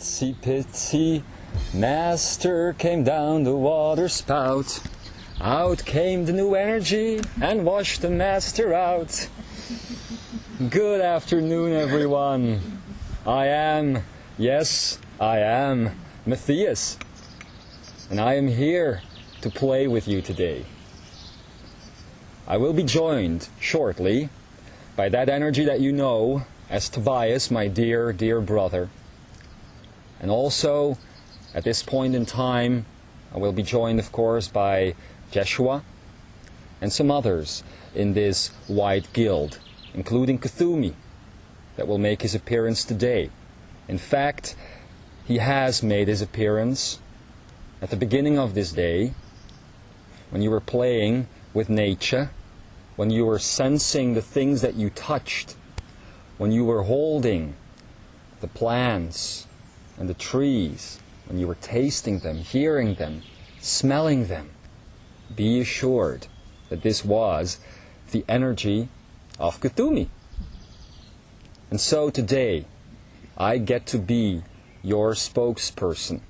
Itsy bitsy master came down the water spout. Out came the new energy and washed the master out. Good afternoon, everyone. I am Mattias, and I am here to play with you today. I will be joined shortly by that energy that you know as Tobias, my dear, dear brother. And also, at this point in time, I will be joined, of course, by Jeshua and some others in this white guild, including Kuthumi, that will make his appearance today. In fact, he has made his appearance at the beginning of this day, when you were playing with nature, when you were sensing the things that you touched, when you were holding the plants and the trees, when you were tasting them, hearing them, smelling them. Be assured that this was the energy of Kuthumi. And so today, I get to be your spokesperson.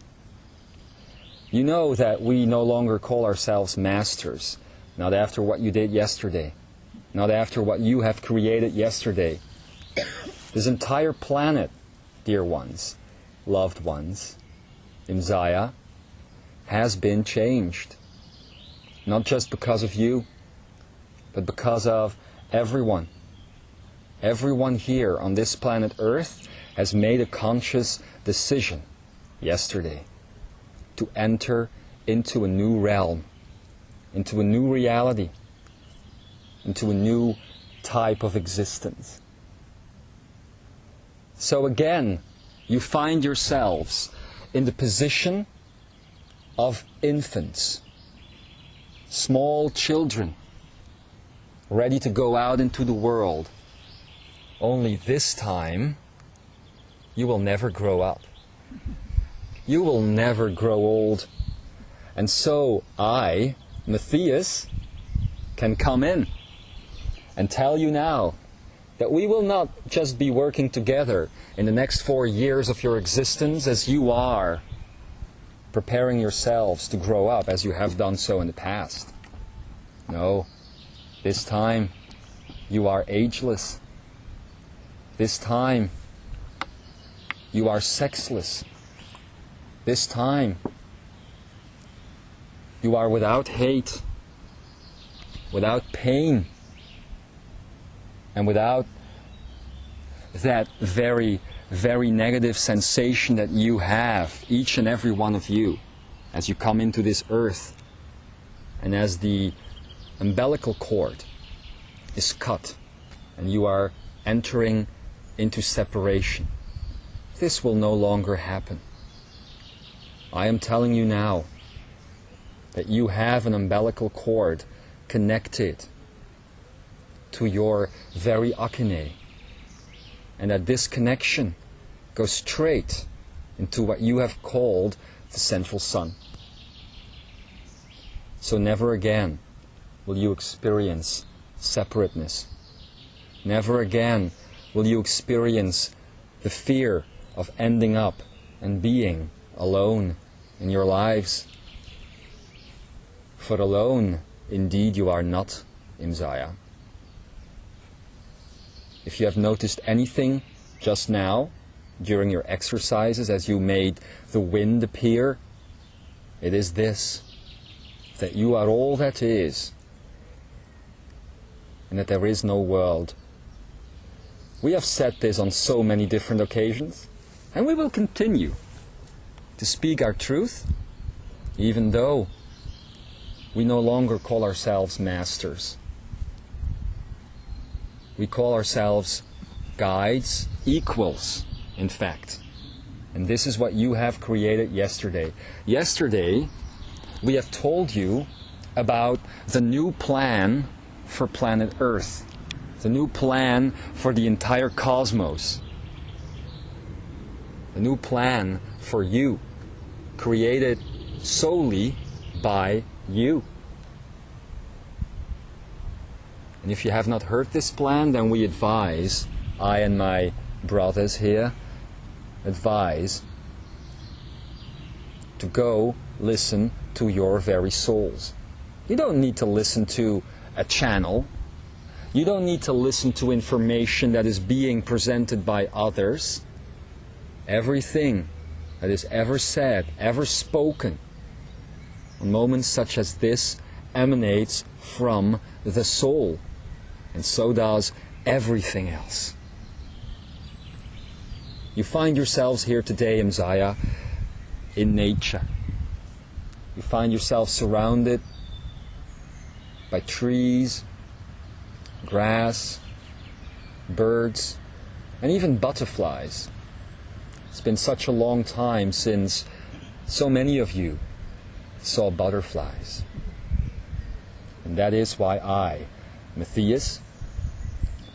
You know that we no longer call ourselves masters, not after what you did yesterday, not after what you have created yesterday. This entire planet, dear ones, loved ones, Imzaia, has been changed. Not just because of you, but because of everyone. Everyone here on this planet Earth has made a conscious decision yesterday to enter into a new realm, into a new reality, into a new type of existence. So again, you find yourselves in the position of infants, small children, ready to go out into the world. Only this time, you will never grow up. You will never grow old. And so I, Mattias, can come in and tell you now that we will not just be working together in the next 4 years of your existence as you are preparing yourselves to grow up as you have done so in the past. No, this time you are ageless. This time you are sexless. This time you are without hate, without pain, and without that very, very negative sensation that you have, each and every one of you, as you come into this earth and as the umbilical cord is cut and you are entering into separation. This will no longer happen. I am telling you now that you have an umbilical cord connected to your very akine, and that this connection goes straight into what you have called the central sun. So never again will you experience separateness. Never again will you experience the fear of ending up and being alone in your lives. For alone, indeed, you are not, Imzaia. If you have noticed anything just now, during your exercises, as you made the wind appear, it is this, that you are all that is, and that there is no world. We have said this on so many different occasions, and we will continue to speak our truth, even though we no longer call ourselves masters. We call ourselves guides, equals, in fact. And this is what you have created yesterday. Yesterday, we have told you about the new plan for planet Earth, the new plan for the entire cosmos, the new plan for you, created solely by you. And if you have not heard this plan, then we advise, I and my brothers here advise to go listen to your very souls. You don't need to listen to a channel. You don't need to listen to information that is being presented by others. Everything that is ever said, ever spoken, on moments such as this, emanates from the soul. And so does everything else. You find yourselves here today, Imzaia, in nature. You find yourself surrounded by trees, grass, birds, and even butterflies. It's been such a long time since so many of you saw butterflies. And that is why I, Mattias,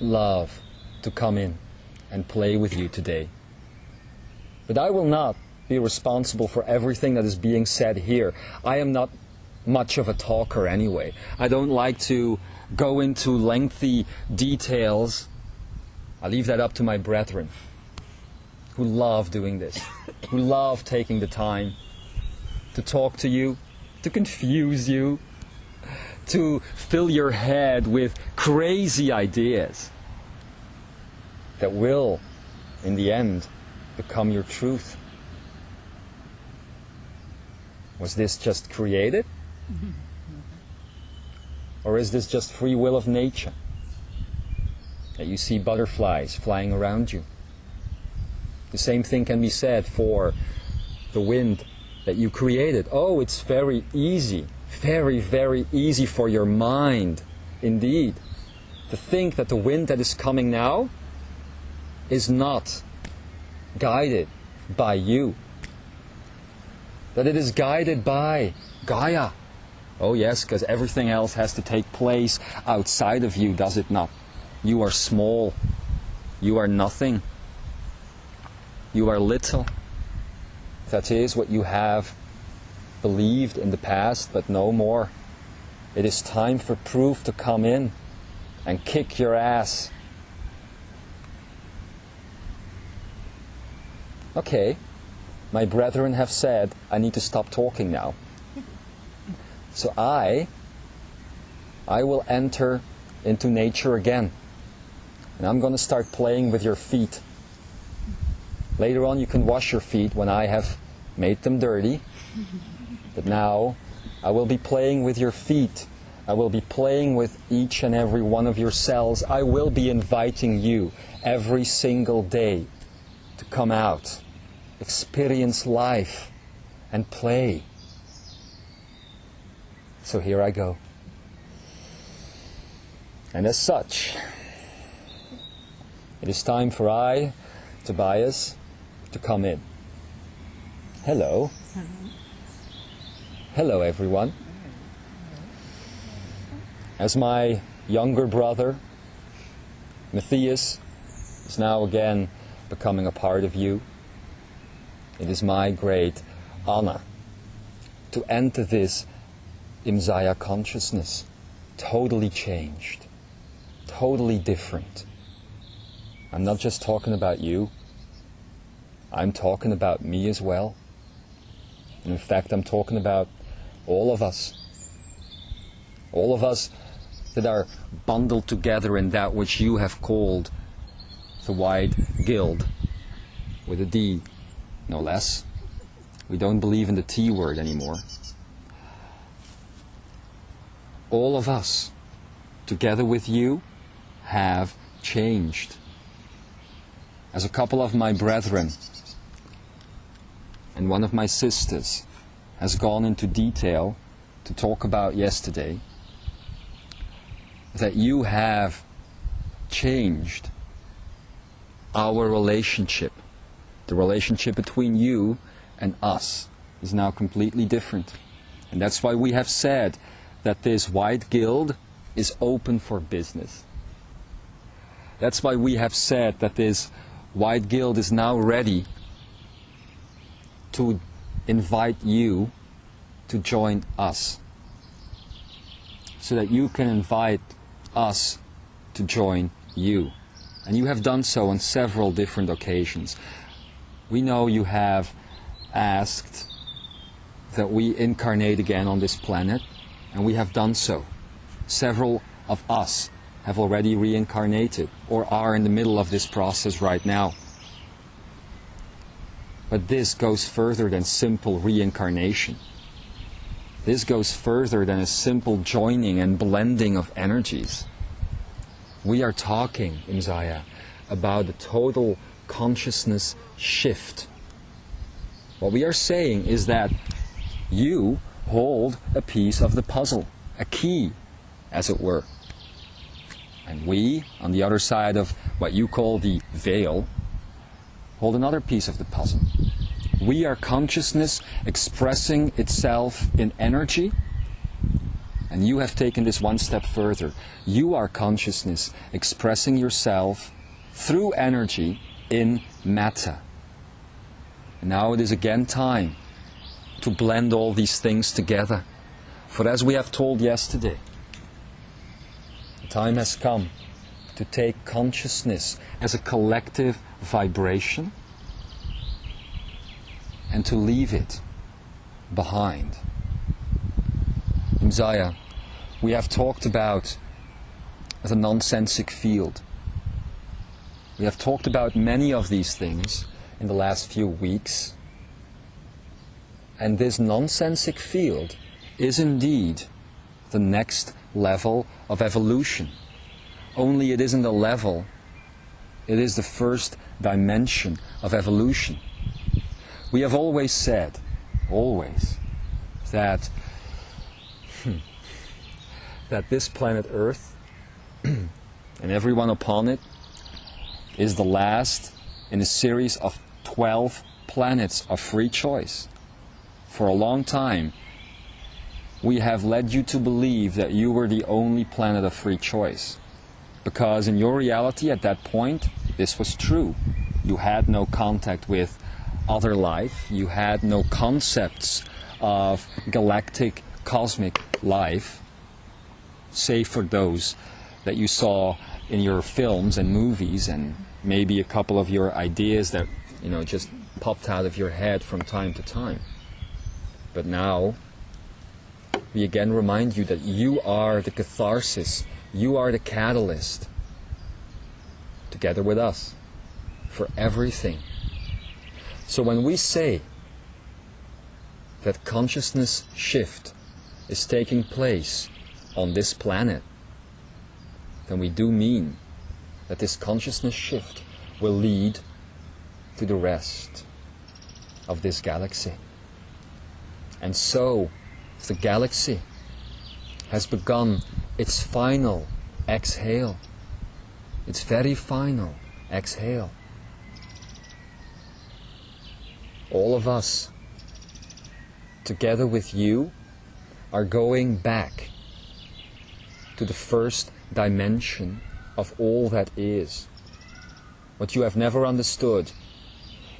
love to come in and play with you today. But I will not be responsible for everything that is being said here. I am not much of a talker anyway. I don't like to go into lengthy details. I leave that up to my brethren, who love doing this, who love taking the time to talk to you, to confuse you, to fill your head with crazy ideas that will, in the end, become your truth. Was this just created? Or is this just free will of nature? That you see butterflies flying around you. The same thing can be said for the wind that you created. Oh, it's very easy, very, very easy for your mind, indeed, to think that the wind that is coming now is not guided by you. That it is guided by Gaia. Oh yes, because everything else has to take place outside of you, does it not? You are small. You are nothing. You are little. That is what you have believed in the past, but no more. It is time for proof to come in and kick your ass. Okay, my brethren have said I need to stop talking now. So I will enter into nature again. And I'm going to start playing with your feet. Later on you can wash your feet when I have made them dirty. But now I will be playing with your feet. I will be playing with each and every one of your cells. I will be inviting you every single day to come out, experience life, and play. So here I go. And as such, it is time for I, Tobias, to come in. Hello. Hello, everyone. As my younger brother, Mattias, is now again becoming a part of you, it is my great honor to enter this Imzaia consciousness, totally changed, totally different. I'm not just talking about you, I'm talking about me as well. And in fact, I'm talking about all of us that are bundled together in that which you have called the White Guild, with a D, no less. We don't believe in the T word anymore. All of us, together with you, have changed. As a couple of my brethren and one of my sisters has gone into detail to talk about yesterday, that you have changed our relationship. The relationship between you and us is now completely different. And that's why we have said that this White Guild is open for business. That's why we have said that this White Guild is now ready to invite you to join us, so that you can invite us to join you. And you have done so on several different occasions. We know you have asked that we incarnate again on this planet, and we have done so. Several of us have already reincarnated or are in the middle of this process right now. But this goes further than simple reincarnation. This goes further than a simple joining and blending of energies. We are talking, Imzaia, about a total consciousness shift. What we are saying is that you hold a piece of the puzzle, a key, as it were. And we, on the other side of what you call the veil, hold another piece of the puzzle. We are consciousness expressing itself in energy, and you have taken this one step further. You are consciousness expressing yourself through energy in matter. And now it is again time to blend all these things together. For as we have told yesterday, the time has come to take consciousness as a collective vibration and to leave it behind. Imzaia, we have talked about the nonsensic field. We have talked about many of these things in the last few weeks. And this nonsensic field is indeed the next level of evolution. Only it isn't a level, it is the first dimension of evolution. We have always said, that this planet Earth and everyone upon it is the last in a series of 12 planets of free choice. For a long time, we have led you to believe that you were the only planet of free choice. Because in your reality at that point, this was true. You had no contact with other life. You had no concepts of galactic, cosmic life, save for those that you saw in your films and movies, and maybe a couple of your ideas that, just popped out of your head from time to time. But now, we again remind you that you are the catharsis, you are the catalyst, together with us, for everything. So when we say that consciousness shift is taking place on this planet, then we do mean that this consciousness shift will lead to the rest of this galaxy. And so the galaxy has begun its final exhale, its very final exhale. All of us, together with you, are going back to the first dimension of all that is. What you have never understood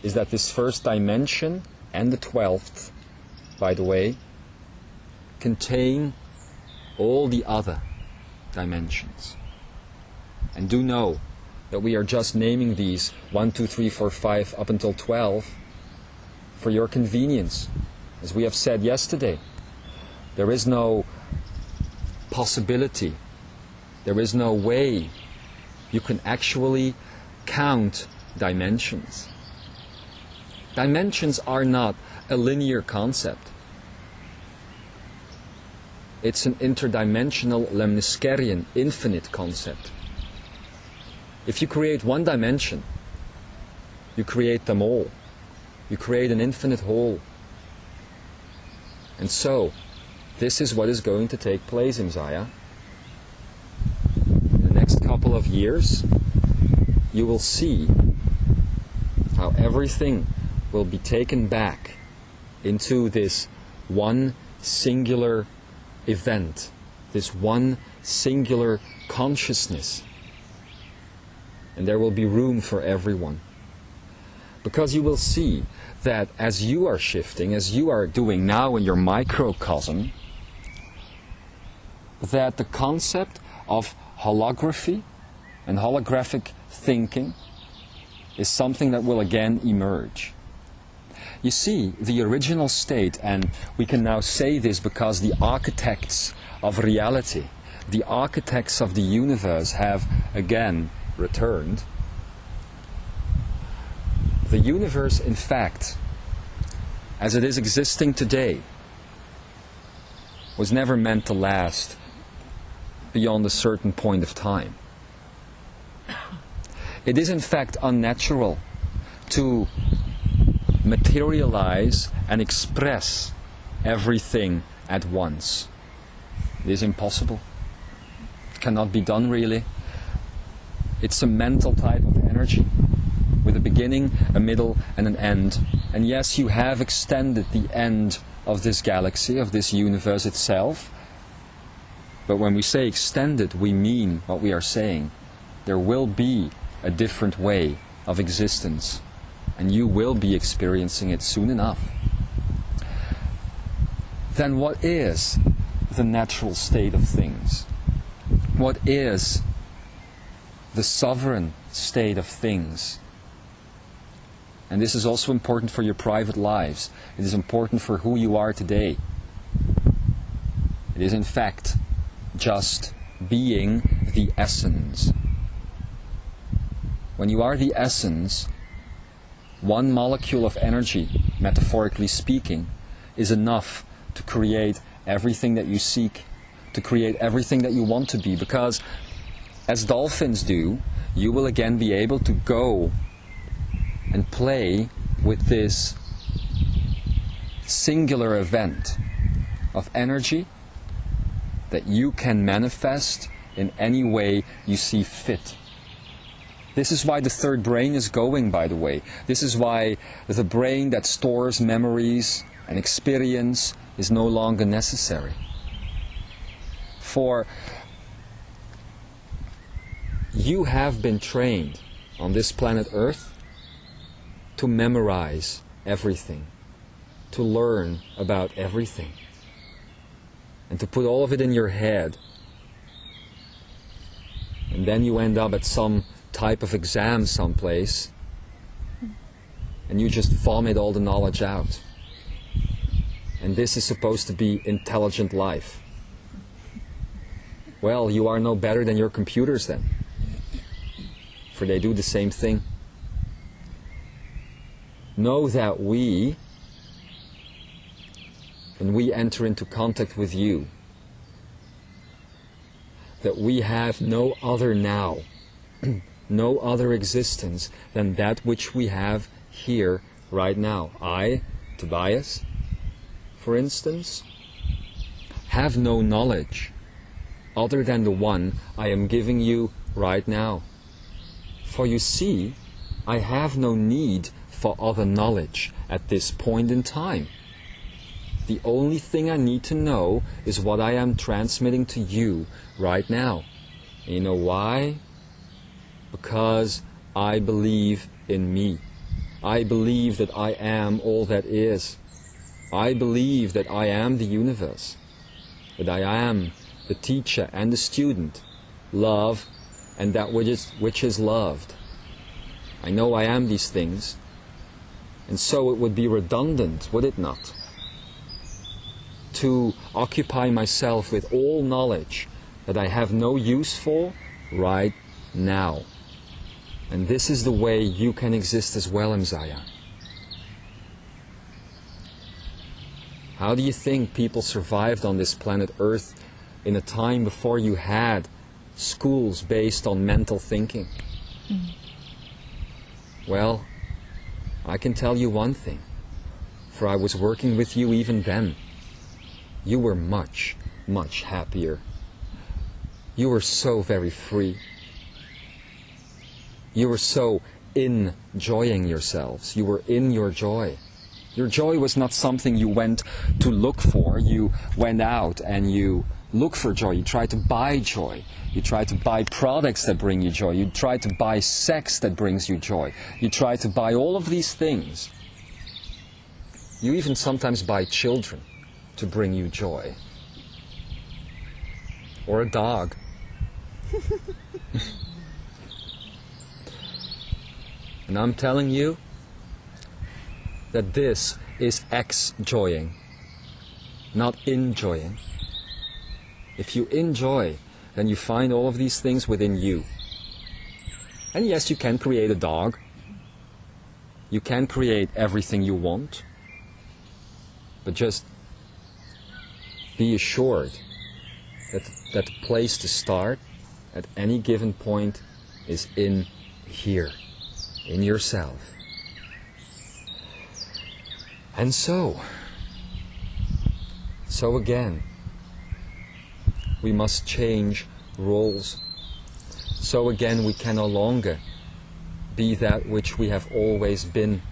is that this first dimension and the 12th, by the way, contain all the other dimensions. And do know that we are just naming these 1, 2, 3, 4, 5 up until 12 for your convenience. As we have said yesterday, there is no possibility, there is no way you can actually count dimensions. Dimensions are not a linear concept. It's an interdimensional, lemniskerian, infinite concept. If you create one dimension, you create them all. You create an infinite whole. And so, this is what is going to take place, Imzaia. In the next couple of years, you will see how everything will be taken back into this one singular event, this one singular consciousness. And there will be room for everyone. Because you will see that as you are shifting, as you are doing now in your microcosm, that the concept of holography and holographic thinking is something that will again emerge. You see, the original state, and we can now say this because the architects of reality, the architects of the universe have again returned. The universe, in fact, as it is existing today, was never meant to last beyond a certain point of time. It is in fact unnatural to materialize and express everything at once. It is impossible. It cannot be done really. It's a mental type of energy with a beginning, a middle and an end. And yes, you have extended the end of this galaxy, of this universe itself. But when we say extended, we mean what we are saying. There will be a different way of existence, and you will be experiencing it soon enough. Then what is the natural state of things? What is the sovereign state of things? And this is also important for your private lives. It is important for who you are today. It is in fact just being the essence. When you are the essence, one molecule of energy, metaphorically speaking, is enough to create everything that you seek, to create everything that you want to be. Because as dolphins do, you will again be able to go and play with this singular event of energy that you can manifest in any way you see fit. This is why the third brain is going, by the way. This is why the brain that stores memories and experience is no longer necessary. For you have been trained on this planet Earth to memorize everything, to learn about everything, and to put all of it in your head. And then you end up at some type of exam someplace, and you just vomit all the knowledge out. And this is supposed to be intelligent life. Well, you are no better than your computers then, for they do the same thing. Know that when we enter into contact with you, that we have no other now, no other existence than that which we have here right now. I, Tobias, for instance, have no knowledge other than the one I am giving you right now. For you see, I have no need for other knowledge at this point in time. The only thing I need to know is what I am transmitting to you right now. And you know why? Because I believe in me. I believe that I am all that is. I believe that I am the universe, that I am the teacher and the student, love and that which is loved. I know I am these things, and so it would be redundant, would it not, to occupy myself with all knowledge that I have no use for right now. And this is the way you can exist as well, Imzaia. How do you think people survived on this planet Earth in a time before you had schools based on mental thinking? Well, I can tell you one thing, for I was working with you even then. You were much, much happier. You were so very free. You were so enjoying yourselves. You were in your joy. Your joy was not something you went to look for. You went out and you look for joy. You try to buy joy. You try to buy products that bring you joy. You try to buy sex that brings you joy. You try to buy all of these things. You even sometimes buy children to bring you joy. Or a dog. And I'm telling you, that this is enjoying, not enjoying. If you enjoy, then you find all of these things within you. And yes, you can create a dog. You can create everything you want. But just be assured that the place to start at any given point is in here, in yourself. And so again, we must change roles. So again, we can no longer be that which we have always been,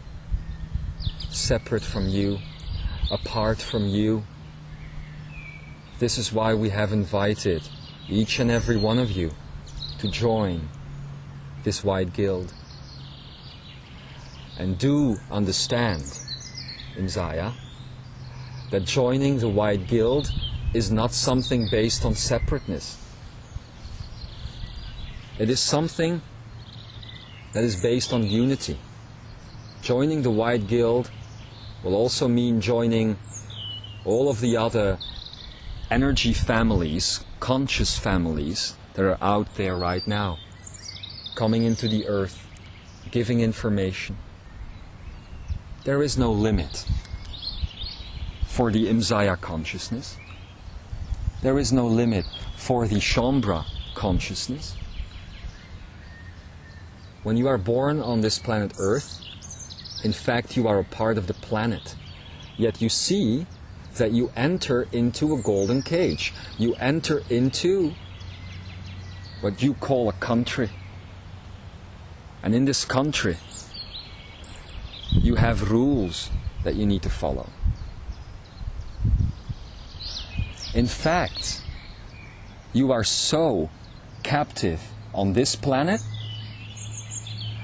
separate from you, apart from you. This is why we have invited each and every one of you to join this White Guild. And do understand, Imzaia, that joining the White Guild is not something based on separateness. It is something that is based on unity. Joining the White Guild will also mean joining all of the other energy families, conscious families that are out there right now, coming into the earth, giving information. There is no limit for the Imzaia consciousness. There is no limit for the Shambra consciousness. When you are born on this planet Earth, in fact you are a part of the planet. Yet you see that you enter into a golden cage. You enter into what you call a country. And in this country, you have rules that you need to follow. In fact, you are so captive on this planet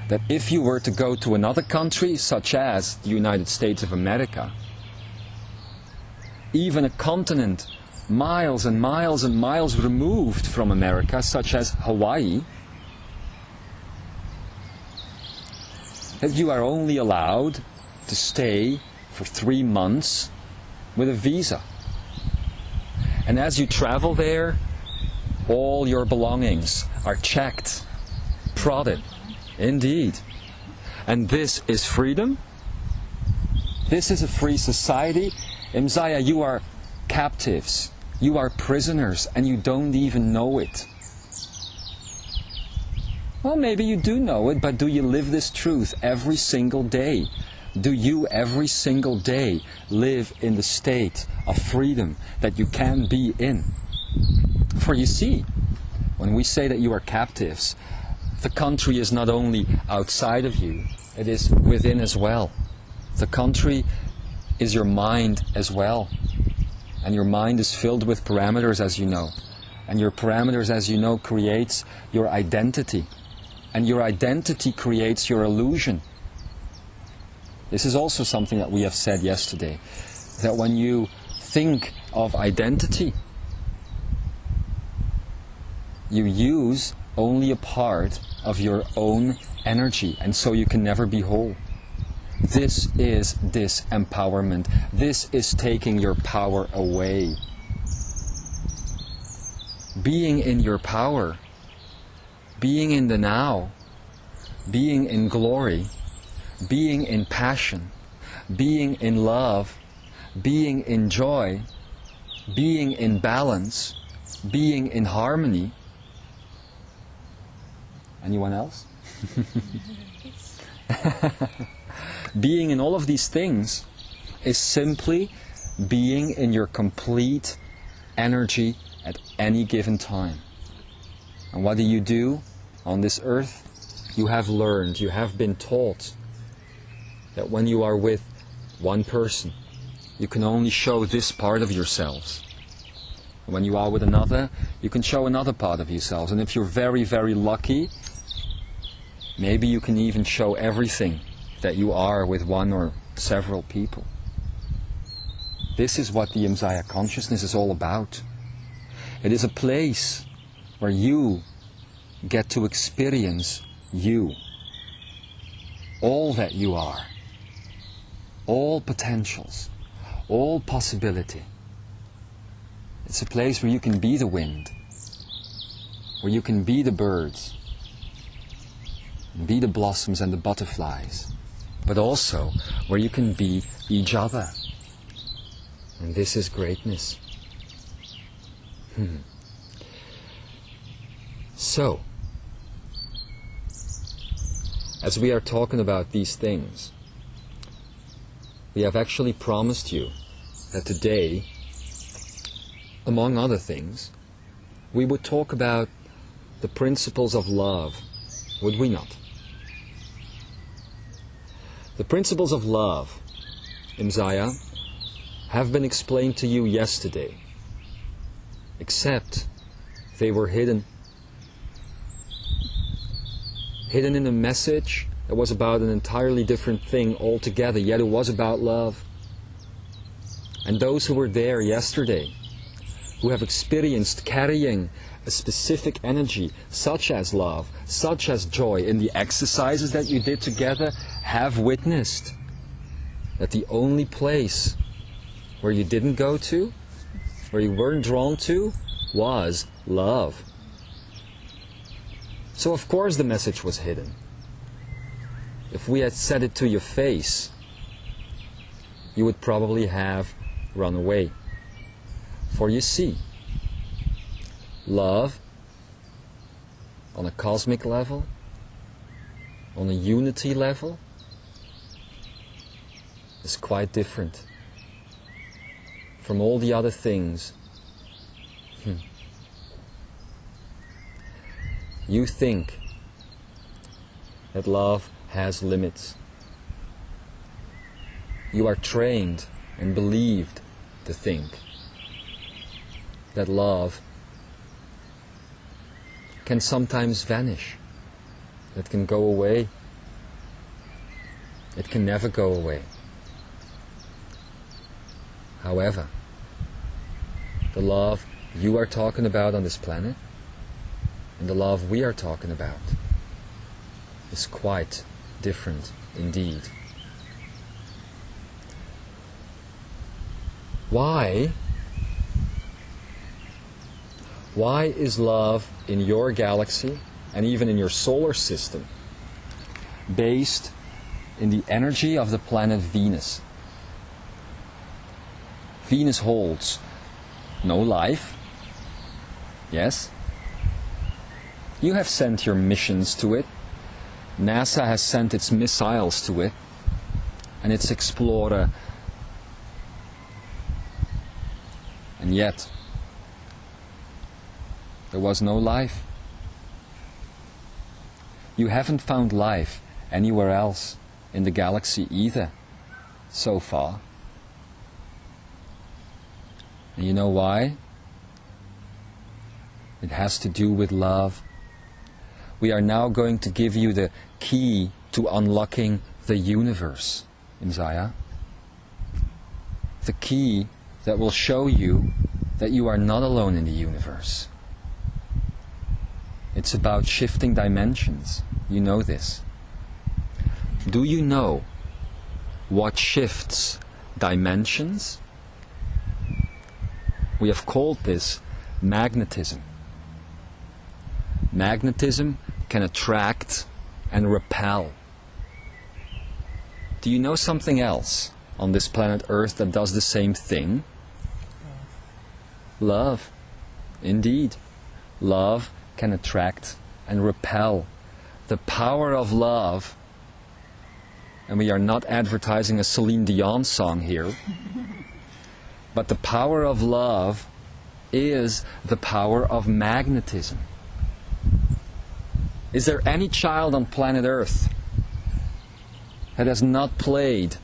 that if you were to go to another country, such as the United States of America, even a continent miles and miles and miles removed from America, such as Hawaii, that you are only allowed to stay for 3 months with a visa. And as you travel there, all your belongings are checked, prodded. Indeed. And this is freedom? This is a free society? Imzaia, you are captives. You are prisoners and you don't even know it. Well, maybe you do know it, but do you live this truth every single day? Do you every single day live in the state of freedom that you can be in? For you see, when we say that you are captives, the country is not only outside of you, it is within as well. The country is your mind as well. And your mind is filled with parameters, as you know. And your parameters, as you know, creates your identity. And your identity creates your illusion. This is also something that we have said yesterday, that when you think of identity, you use only a part of your own energy, and so you can never be whole. This is disempowerment. This is taking your power away. Being in your power, being in the now, being in glory, being in passion, being in love, being in joy, being in balance, being in harmony. Anyone else? Being in all of these things is simply being in your complete energy at any given time. And what do you do on this earth? You have learned, you have been taught that when you are with one person, you can only show this part of yourselves. When you are with another, you can show another part of yourselves. And if you're very, very lucky, maybe you can even show everything that you are with one or several people. This is what the Imzaia consciousness is all about. It is a place where you get to experience you, all that you are. all potentials, all possibility. It's a place where you can be the wind, where you can be the birds, be the blossoms and the butterflies, but also where you can be each other. And this is greatness. So, as we are talking about these things, we have actually promised you that today, among other things, we would talk about the principles of love, would we not? The principles of love, Imzaia, have been explained to you yesterday, except they were hidden in a message that was about an entirely different thing altogether, yet it was about love. And those who were there yesterday, who have experienced carrying a specific energy, such as love, such as joy, in the exercises that you did together, have witnessed that the only place where you didn't go to, where you weren't drawn to, was love. So of course the message was hidden. If we had said it to your face, you would probably have run away. For you see, love, on a cosmic level, on a unity level, is quite different from all the other things. You think that love has limits. You are trained and believed to think that love can sometimes vanish, it can go away, it can never go away. However, the love you are talking about on this planet and the love we are talking about is quite different indeed. Why is love in your galaxy and even in your solar system based in the energy of the planet Venus? Venus holds no life, yes? You have sent your missions to it. NASA has sent its missiles to it and its explorer. And yet, there was no life. You haven't found life anywhere else in the galaxy either, so far. And you know why? It has to do with love. We are now going to give you the key to unlocking the universe, Imzaia. The key that will show you that you are not alone in the universe. It's about shifting dimensions. You know this. Do you know what shifts dimensions? We have called this magnetism. Magnetism can attract and repel. Do you know something else on this planet Earth that does the same thing? Love. Indeed. Love can attract and repel. The power of love, and we are not advertising a Celine Dion song here, but the power of love is the power of magnetism. Is there any child on planet Earth that has not played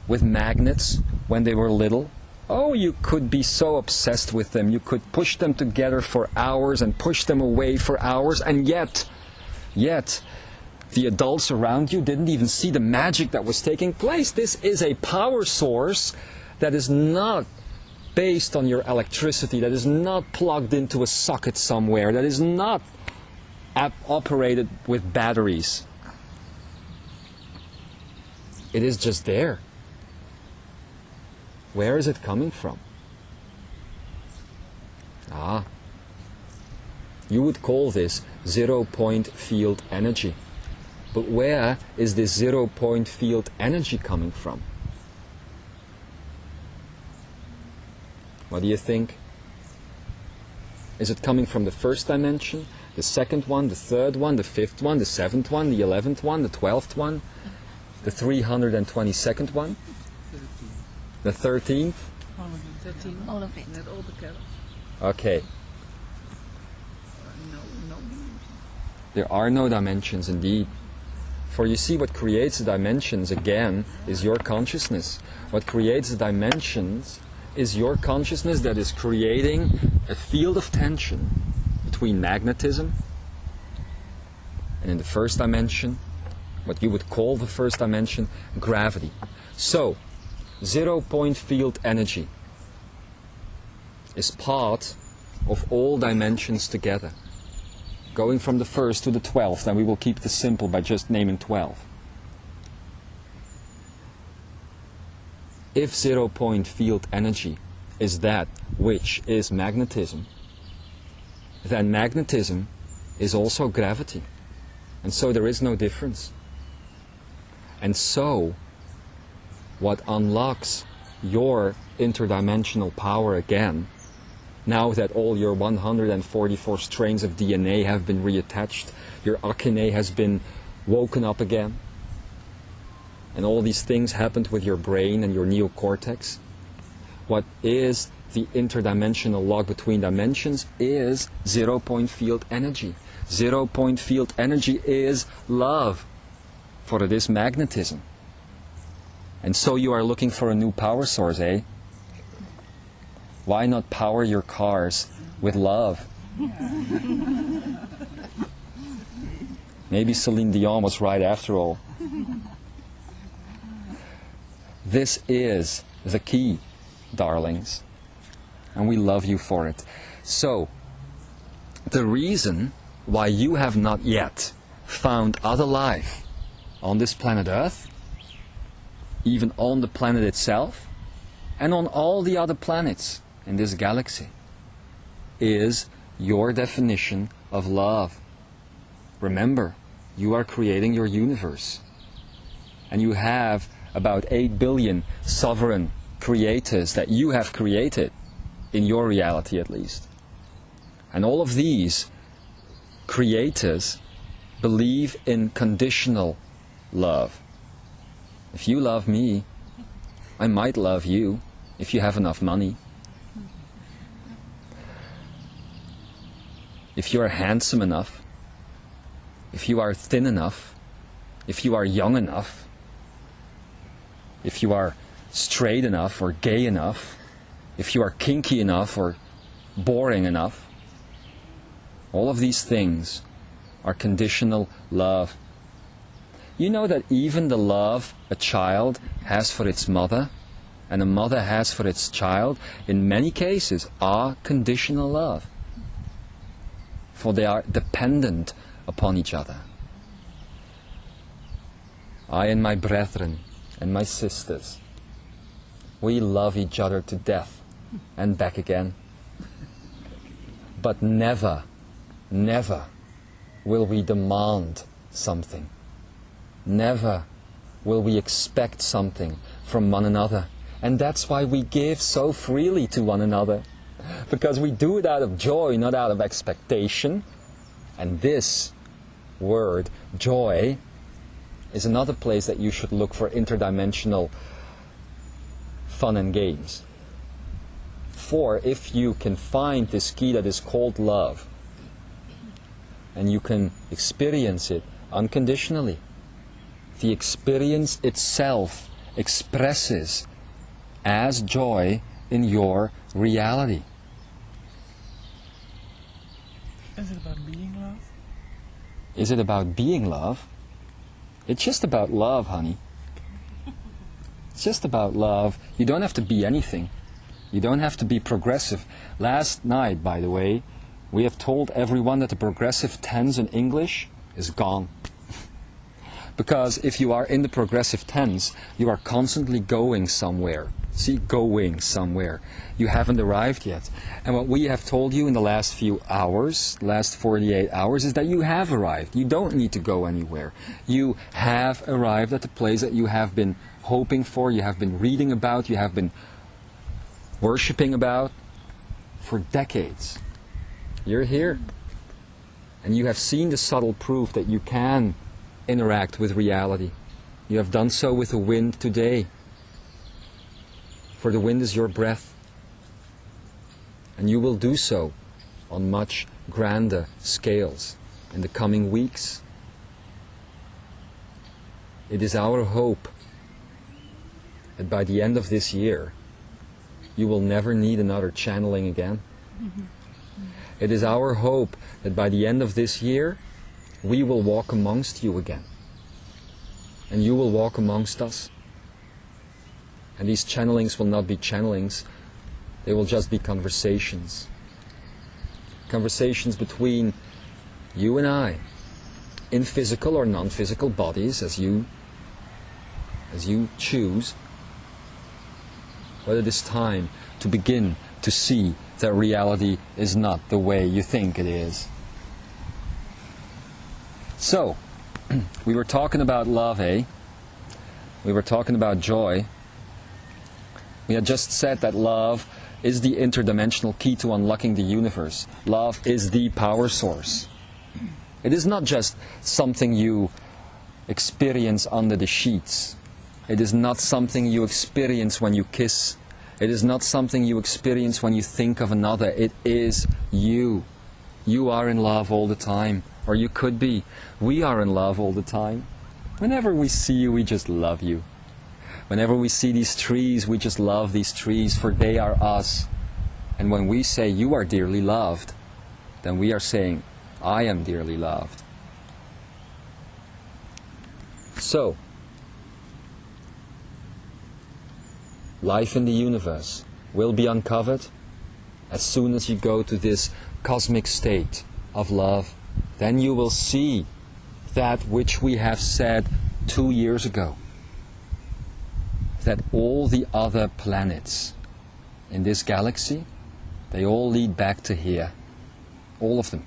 with magnets when they were little? Oh, you could be so obsessed with them. You could push them together for hours and push them away for hours, and yet, the adults around you didn't even see the magic that was taking place. This is a power source that is not based on your electricity, that is not plugged into a socket somewhere, that is not operated with batteries. It is just there. Where is it coming from? You would call this zero-point field energy. But where is this zero-point field energy coming from? What do you think? Is it coming from the first dimension, the second one, the third one, the fifth one, the seventh one, the 11th one, the 12th one, the 322nd one, the 13th? All of it. Okay. There are no dimensions indeed. For you see, what creates the dimensions again is your consciousness. What creates the dimensions is your consciousness that is creating a field of tension between magnetism and, in the first dimension, what you would call the first dimension, gravity. So, zero-point field energy is part of all dimensions together, going from the first to the 12th, and we will keep this simple by just naming 12. If zero-point field energy is that which is magnetism, then magnetism is also gravity. And so there is no difference. And so, what unlocks your interdimensional power again, now that all your 144 strains of DNA have been reattached, your Akine has been woken up again, and all these things happened with your brain and your neocortex, what is the interdimensional lock between dimensions is zero-point field energy. Zero-point field energy is love, for it is magnetism. And so you are looking for a new power source, eh? Why not power your cars with love? Maybe Celine Dion was right after all. This is the key, darlings, and we love you for it. So, the reason why you have not yet found other life on this planet Earth, even on the planet itself, and on all the other planets in this galaxy, is your definition of love. Remember, you are creating your universe, and you have about 8 billion sovereign creators that you have created, in your reality at least. And all of these creators believe in conditional love. If you love me, I might love you if you have enough money. If you are handsome enough, if you are thin enough, if you are young enough, if you are straight enough or gay enough, if you are kinky enough or boring enough, all of these things are conditional love. You know that even the love a child has for its mother and a mother has for its child, in many cases, are conditional love. For they are dependent upon each other. I and my brethren and my sisters, we love each other to death and back again. But never, never will we demand something. Never will we expect something from one another. And that's why we give so freely to one another. Because we do it out of joy, not out of expectation. And this word, joy, is another place that you should look for interdimensional fun and games. For if you can find this key that is called love, and you can experience it unconditionally, the experience itself expresses as joy in your reality. Is it about being love? Is it about being love? It's just about love, honey. It's just about love. You don't have to be anything. You don't have to be progressive. Last night, by the way, we have told everyone that the progressive tense in English is gone. Because if you are in the progressive tense, you are constantly going somewhere. See, going somewhere. You haven't arrived yet. And what we have told you in the last few hours, last 48 hours, is that you have arrived. You don't need to go anywhere. You have arrived at the place that you have been hoping for, you have been reading about, you have been worshipping about for decades. You're here. And you have seen the subtle proof that you can interact with reality. You have done so with the wind today. For the wind is your breath. And you will do so on much grander scales in the coming weeks. It is our hope that by the end of this year, you will never need another channeling again. It is our hope that by the end of this year, we will walk amongst you again. And you will walk amongst us. And these channelings will not be channelings, they will just be conversations. Conversations between you and I, in physical or non-physical bodies, as you choose. But it is time to begin to see that reality is not the way you think it is. So, we were talking about love, eh? We were talking about joy. We had just said that love is the interdimensional key to unlocking the universe. Love is the power source. It is not just something you experience under the sheets. It is not something you experience when you kiss. It is not something you experience when you think of another. It is you. You are in love all the time. Or you could be. We are in love all the time. Whenever we see you, we just love you. Whenever we see these trees, we just love these trees, for they are us. And when we say you are dearly loved, then we are saying, I am dearly loved. So, life in the universe will be uncovered as soon as you go to this cosmic state of love. Then you will see that which we have said 2 years ago. That all the other planets in this galaxy, they all lead back to here. All of them.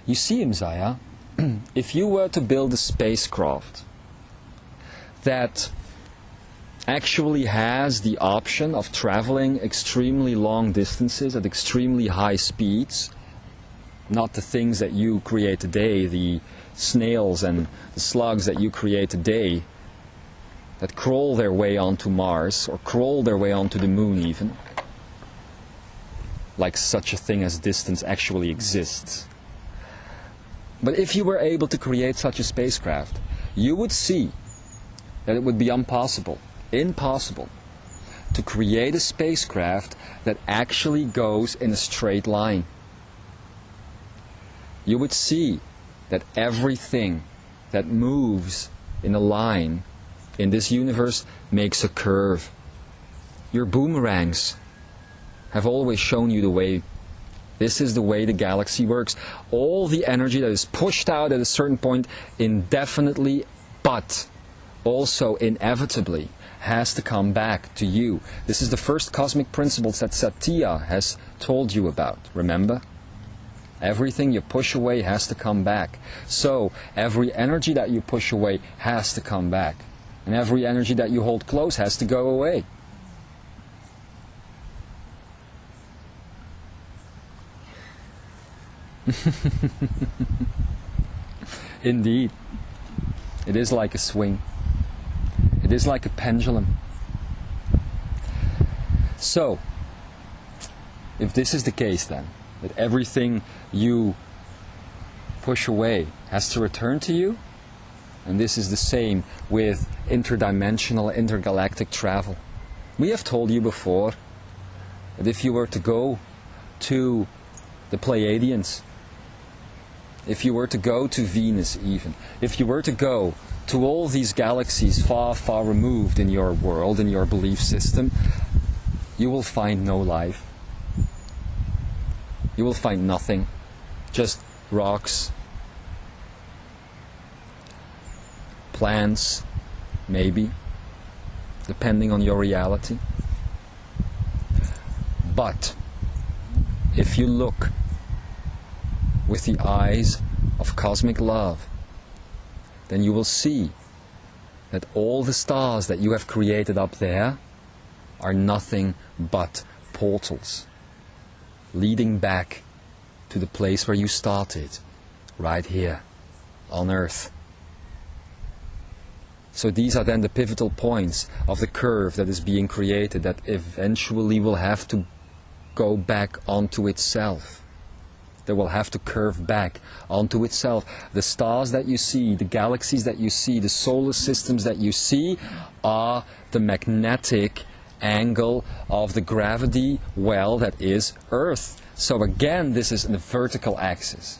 You see, Imzaia, if you were to build a spacecraft that actually has the option of traveling extremely long distances at extremely high speeds, not the things that you create today, the snails and the slugs that you create today, that crawl their way onto Mars, or crawl their way onto the moon even, like such a thing as distance actually exists. But if you were able to create such a spacecraft, you would see that it would be impossible to create a spacecraft that actually goes in a straight line. You would see that everything that moves in a line in this universe makes a curve. Your boomerangs have always shown you the way. This is the way the galaxy works. All the energy that is pushed out at a certain point indefinitely, but also inevitably, has to come back to you. This is the first cosmic principles that Satya has told you about, remember? Everything you push away has to come back. So, every energy that you push away has to come back. And every energy that you hold close has to go away. Indeed. It is like a swing. It is like a pendulum. So, if this is the case then, that everything you push away has to return to you, and this is the same with interdimensional, intergalactic travel. We have told you before that if you were to go to the Pleiades, if you were to go to Venus even, if you were to go to all these galaxies far, far removed in your world, in your belief system, you will find no life. You will find nothing, just rocks. plants, maybe, depending on your reality. But if you look with the eyes of cosmic love, then you will see that all the stars that you have created up there are nothing but portals leading back to the place where you started, right here on Earth. So these are then the pivotal points of the curve that is being created, that eventually will have to go back onto itself. That will have to curve back onto itself. The stars that you see, the galaxies that you see, the solar systems that you see are the magnetic angle of the gravity well that is Earth. So again, this is the vertical axis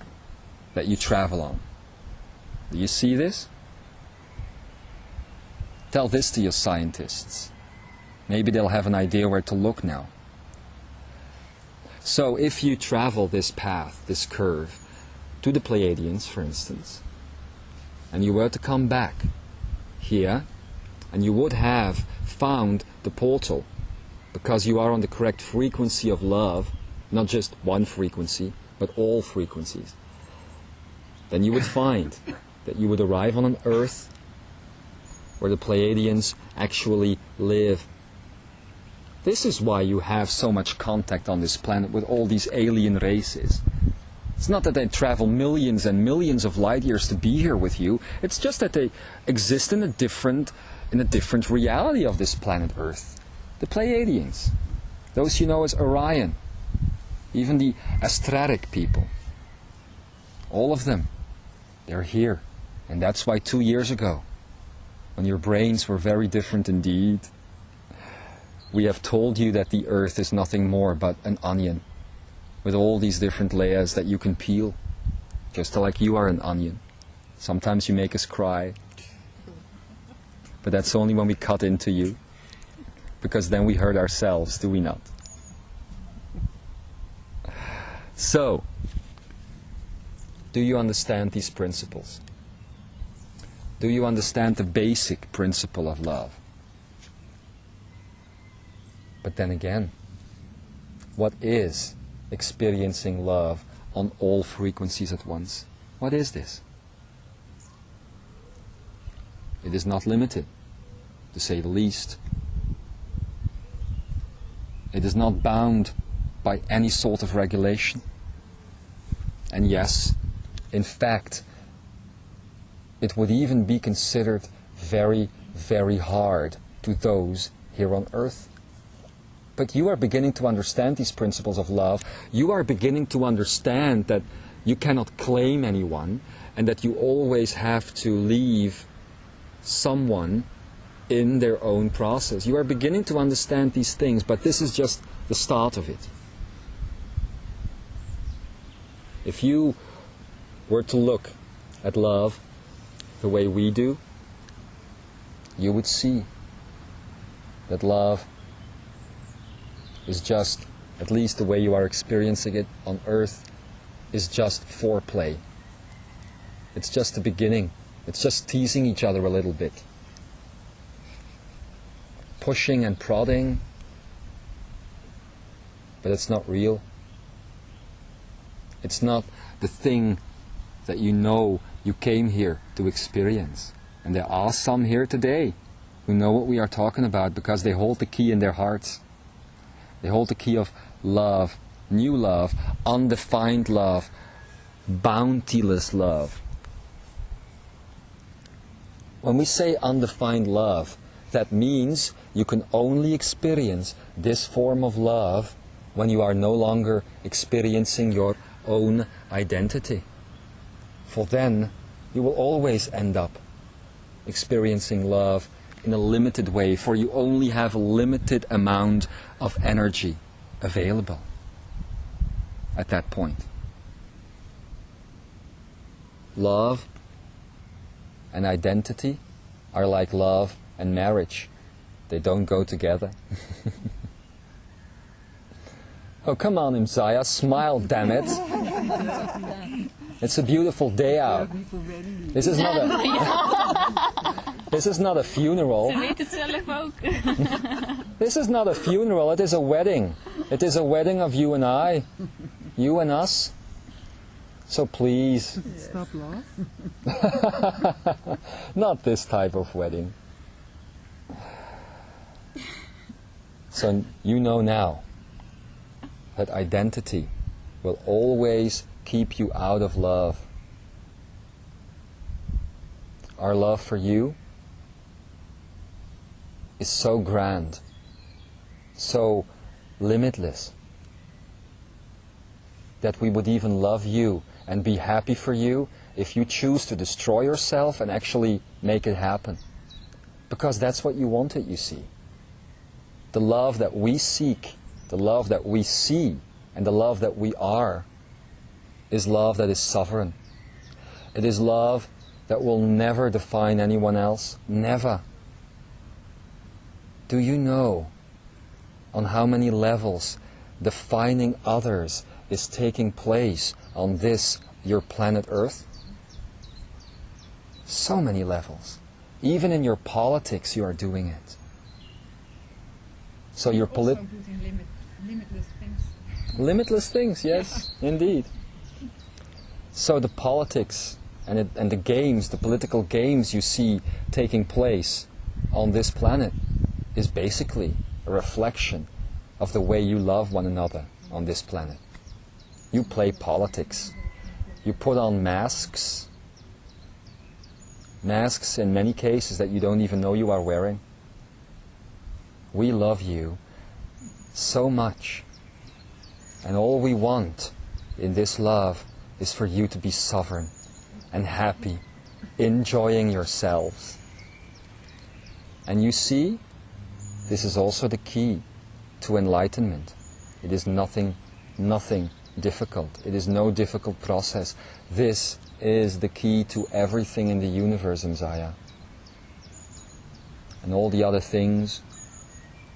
that you travel on. Do you see this? Tell this to your scientists. Maybe they'll have an idea where to look now. So if you travel this path, this curve, to the Pleiadians, for instance, and you were to come back here, and you would have found the portal, because you are on the correct frequency of love, not just one frequency, but all frequencies, then you would find that you would arrive on an Earth where the Pleiadians actually live. This is why you have so much contact on this planet with all these alien races. It's not that they travel millions and millions of light years to be here with you. It's just that they exist in a different reality of this planet Earth. The Pleiadians, those you know as Orion, even the Astratic people, all of them, they're here. And that's why 2 years ago, when your brains were very different indeed, we have told you that the Earth is nothing more but an onion with all these different layers that you can peel, just like you are an onion. Sometimes you make us cry, but that's only when we cut into you, because then we hurt ourselves, do we not? So, do you understand these principles? Do you understand the basic principle of love? But then again, what is experiencing love on all frequencies at once? What is this? It is not limited, to say the least. It is not bound by any sort of regulation. And yes, in fact, it would even be considered very, very hard to those here on Earth. But you are beginning to understand these principles of love. You are beginning to understand that you cannot claim anyone, and that you always have to leave someone in their own process. You are beginning to understand these things, but this is just the start of it. If you were to look at love the way we do, you would see that love is just, at least the way you are experiencing it on Earth, is just foreplay. It's just the beginning. It's just teasing each other a little bit. Pushing and prodding, but it's not real. It's not the thing that you know you came here to experience. And there are some here today who know what we are talking about, because they hold the key in their hearts. They hold the key of love, new love, undefined love, bountiless love. When we say undefined love, that means you can only experience this form of love when you are no longer experiencing your own identity. For then, you will always end up experiencing love in a limited way, for you only have a limited amount of energy available at that point. Love and identity are like love and marriage. They don't go together. Oh, come on, Imzaia, smile, damn it. It's a beautiful day out. This is not a this is not a funeral. Ze weet het zelf ook. This is not a funeral, it is a wedding. It is a wedding of you and I. You and us. So please. Stop love. Not this type of wedding. So you know now that identity will always keep you out of love. Our love for you is so grand, so limitless, that we would even love you and be happy for you if you choose to destroy yourself and actually make it happen. Because that's what you wanted, you see. The love that we seek, the love that we see, and the love that we are is love that is sovereign. It is love that will never define anyone else. Never. Do you know on how many levels defining others is taking place on this, your planet Earth? So many levels. Even in your politics you are doing it. So your Also including limitless things. Limitless things, yes, indeed. So the politics and the games, the political games you see taking place on this planet is basically a reflection of the way you love one another on this planet. You play politics. You put on masks. Masks in many cases that you don't even know you are wearing. We love you so much. And all we want in this love is for you to be sovereign and happy, enjoying yourselves. And you see, this is also the key to enlightenment. It is nothing difficult. It is no difficult process. This is the key to everything in the universe, Imzaia. And all the other things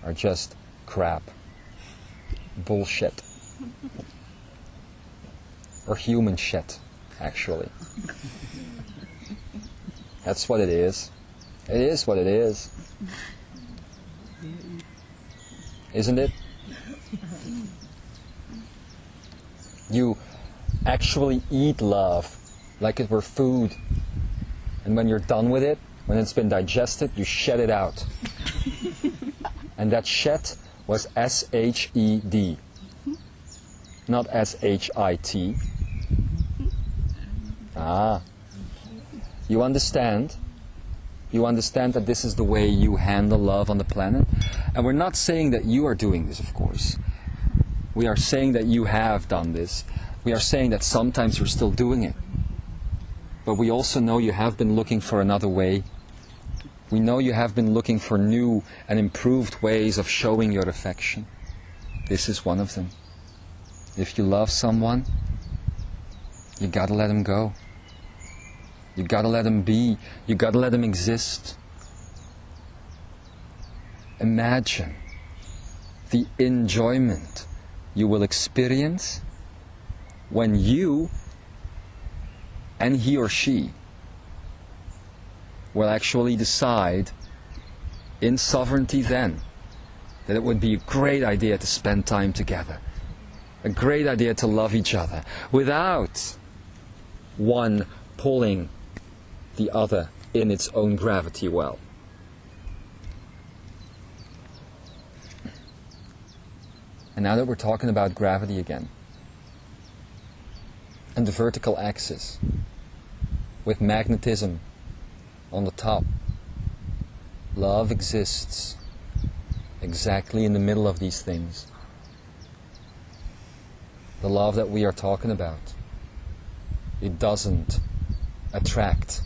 are just crap. Bullshit. Or human shit, actually. That's what it is. It is what it is. Isn't it? You actually eat love like it were food. And when you're done with it, when it's been digested, you shed it out. And that shed was S-H-E-D, not S-H-I-T. Ah. You understand? You understand that this is the way you handle love on the planet? And we're not saying that you are doing this, of course. We are saying that you have done this. We are saying that sometimes you're still doing it. But we also know you have been looking for another way. We know you have been looking for new and improved ways of showing your affection. This is one of them. If you love someone, you gotta let him go. You gotta let him be. You gotta let him exist. Imagine the enjoyment you will experience when you and he or she will actually decide in sovereignty then that it would be a great idea to spend time together, a great idea to love each other without one pulling the other in its own gravity well. And now that we're talking about gravity again, and the vertical axis with magnetism on the top, love exists exactly in the middle of these things. The love that we are talking about, it doesn't attract,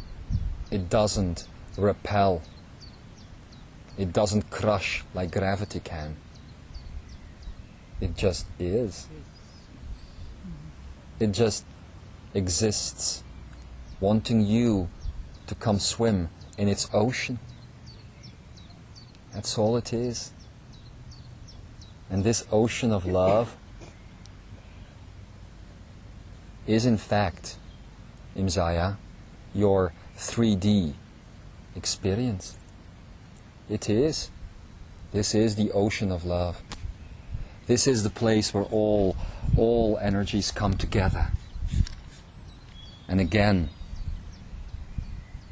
it doesn't repel, it doesn't crush like gravity can. It just is. It just exists, wanting you to come swim in its ocean. That's all it is. And this ocean of love is in fact Imzaia, your 3D experience. It is. This is the ocean of love. This is the place where all energies come together. And again,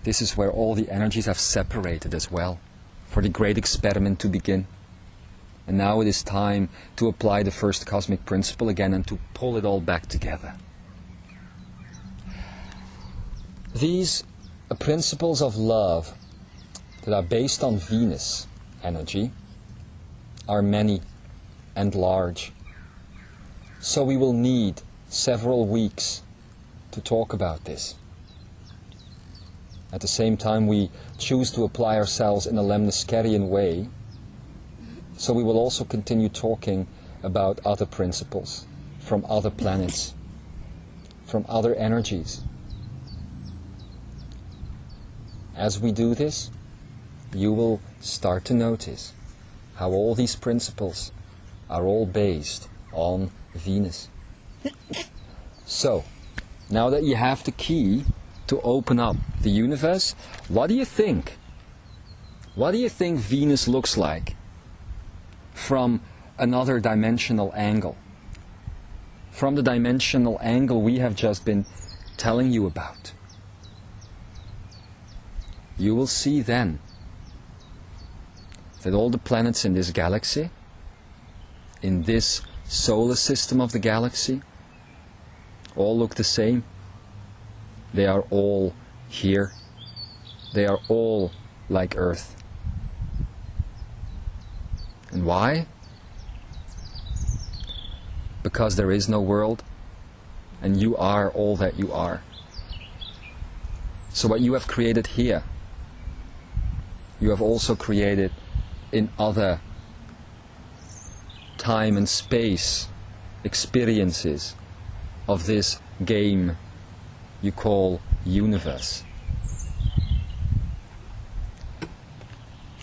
this is where all the energies have separated as well, for the great experiment to begin. And now it is time to apply the first cosmic principle again and to pull it all back together. These principles of love that are based on Venus energy are many and large. So we will need several weeks to talk about this. At the same time, we choose to apply ourselves in a lemniscarian way, so we will also continue talking about other principles from other planets, from other energies. As we do this, you will start to notice how all these principles are all based on Venus. So, now that you have the key to open up the universe, what do you think? What do you think Venus looks like from another dimensional angle? From the dimensional angle we have just been telling you about. You will see then that all the planets in this galaxy, in this solar system of the galaxy, all look the same. They are all here. They are all like Earth. And why? Because there is no world, and you are all that you are. So what you have created here, you have also created in other time and space experiences of this game you call universe.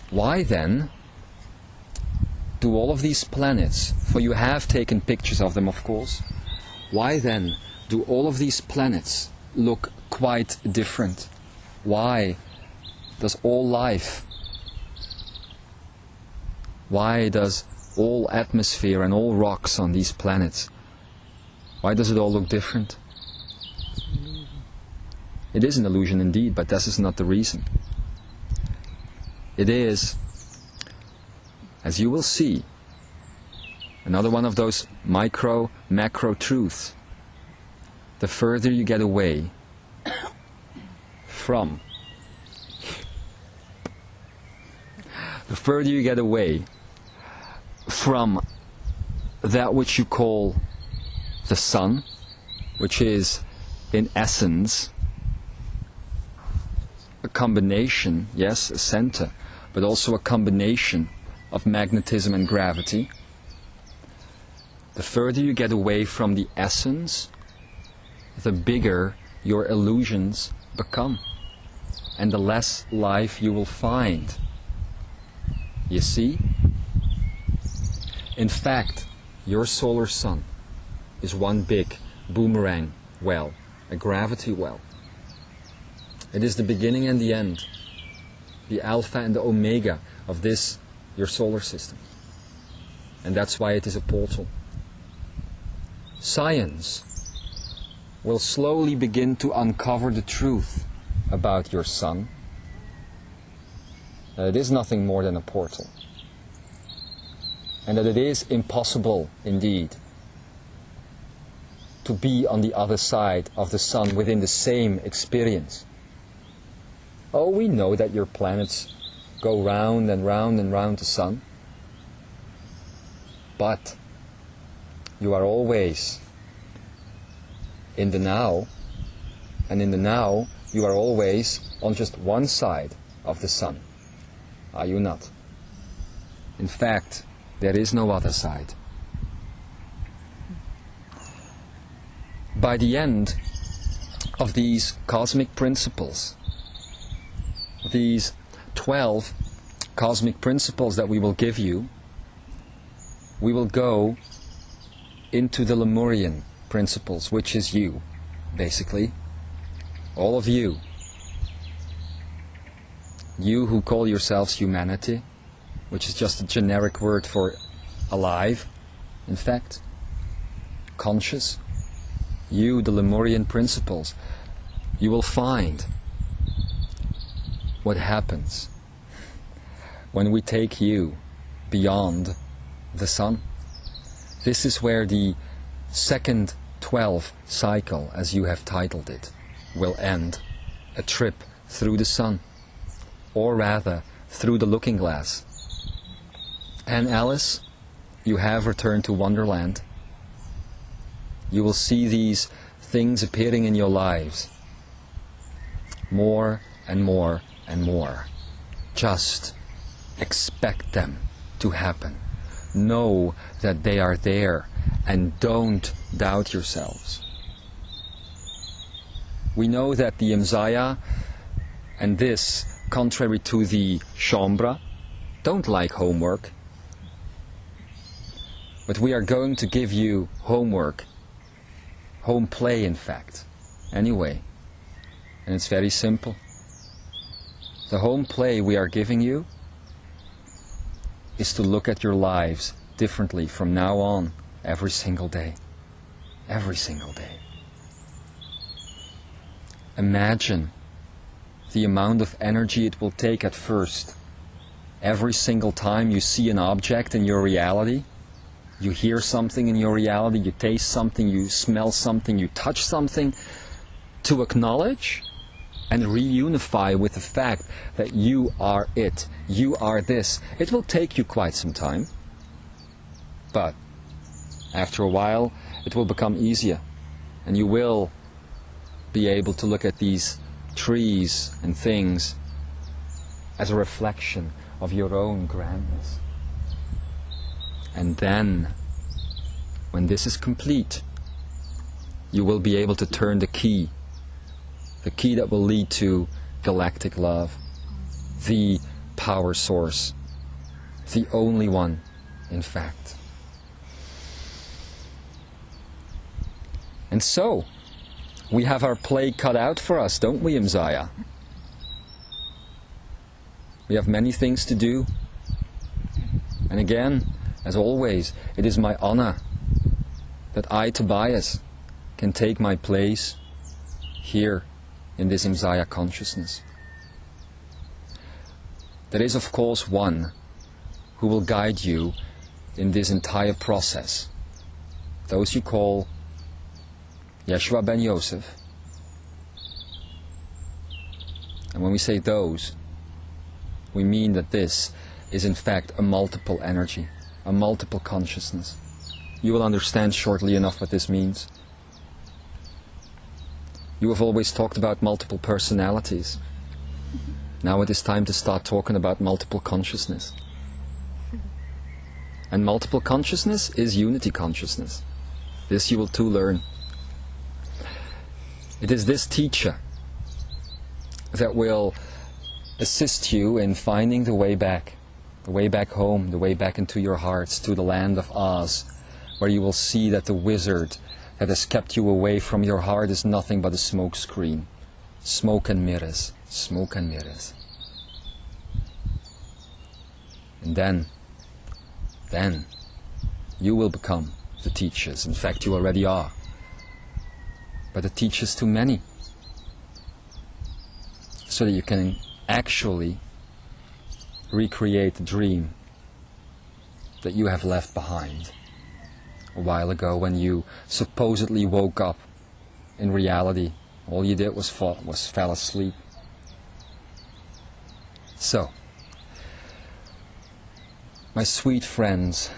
Why then do all of these planets, for you have taken pictures of them of course, why then do all of these planets look quite different? Why does all life, why does all atmosphere and all rocks on these planets, why does it all look different? It is an illusion indeed, but this is not the reason. It is, as you will see, another one of those micro, macro truths. The further you get away from, the further you get away from that which you call the sun, which is in essence a combination, yes, a center, but also a combination of magnetism and gravity. The further you get away from the essence, the bigger your illusions become, and the less life you will find. You see? In fact, your solar sun is one big boomerang well, a gravity well. It is the beginning and the end, the alpha and the omega of this, your solar system. And that's why it is a portal. Science will slowly begin to uncover the truth about your sun. That it is nothing more than a portal. And that it is impossible, indeed, to be on the other side of the sun within the same experience. Oh, we know that your planets go round and round and round the sun. But you are always in the now, and in the now you are always on just one side of the sun. Are you not? In fact, there is no other side. By the end of these cosmic principles, these 12 cosmic principles that we will give you, we will go into the Lemurian principles, which is you, basically. all of you, you who call yourselves humanity, which is just a generic word for alive, in fact, conscious, you, the Lemurian principles, you will find what happens when we take you beyond the sun. This is where the second 12 cycle, as you have titled it, will end. A trip through the sun, or rather through the looking glass. And Alice, you have returned to Wonderland. You will see these things appearing in your lives more and more and more. Just expect them to happen. Know that they are there, and don't doubt yourselves. We know that the Imzaia and this, contrary to the Shambra, don't like homework. But we are going to give you homework, home play in fact, anyway. And it's very simple. The home play we are giving you is to look at your lives differently from now on, every single day. Every single day. Imagine the amount of energy it will take at first. Every single time you see an object in your reality, you hear something in your reality, you taste something, you smell something, you touch something, to acknowledge and reunify with the fact that you are it, you are this. It will take you quite some time, but after a while it will become easier, and you will be able to look at these trees and things as a reflection of your own grandness. And then, when this is complete, you will be able to turn the key that will lead to galactic love, the power source, the only one, in fact. And so, we have our play cut out for us, don't we, Imzaia? We have many things to do. And again, as always, it is my honor that I, Tobias, can take my place here in this Imzaia consciousness. There is, of course, one who will guide you in this entire process. Those you call Yeshua ben Yosef. And when we say those, we mean that this is in fact a multiple energy, a multiple consciousness. You will understand shortly enough what this means. You have always talked about multiple personalities. Now it is time to start talking about multiple consciousness. And multiple consciousness is unity consciousness. This you will too learn. It is this teacher that will assist you in finding the way back home, the way back into your hearts, to the land of Oz, where you will see that the wizard that has kept you away from your heart is nothing but a smoke screen. Smoke and mirrors, smoke and mirrors. And then you will become the teachers. In fact, you already are. But the teachers to many. So that you can actually recreate the dream that you have left behind a while ago when you supposedly woke up. In reality, all you did was fell asleep. So, my sweet friends,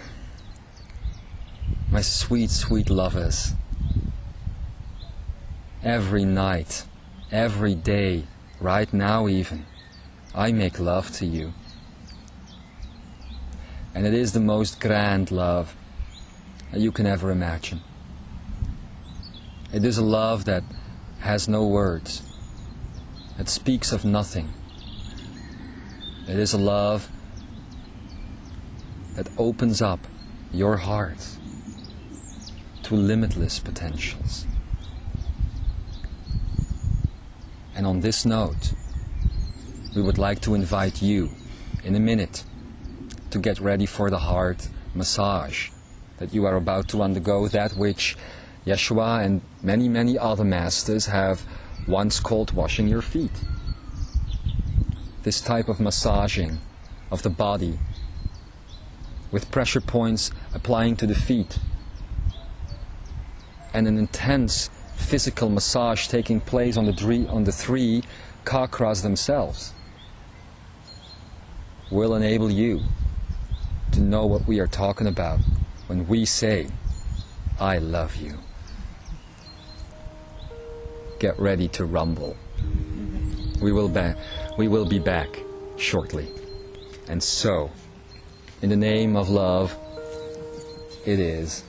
my sweet, sweet lovers, every night, every day, right now even, I make love to you. And it is the most grand love that you can ever imagine. It is a love that has no words. It speaks of nothing. It is a love that opens up your heart to limitless potentials. And on this note, we would like to invite you in a minute to get ready for the heart massage that you are about to undergo, that which Yeshua and many, many other masters have once called washing your feet. This type of massaging of the body with pressure points applying to the feet and an intense physical massage taking place on the three chakras themselves will enable you to know what we are talking about when we say, I love you. Get ready to rumble. We will be back shortly. And so, in the name of love, it is.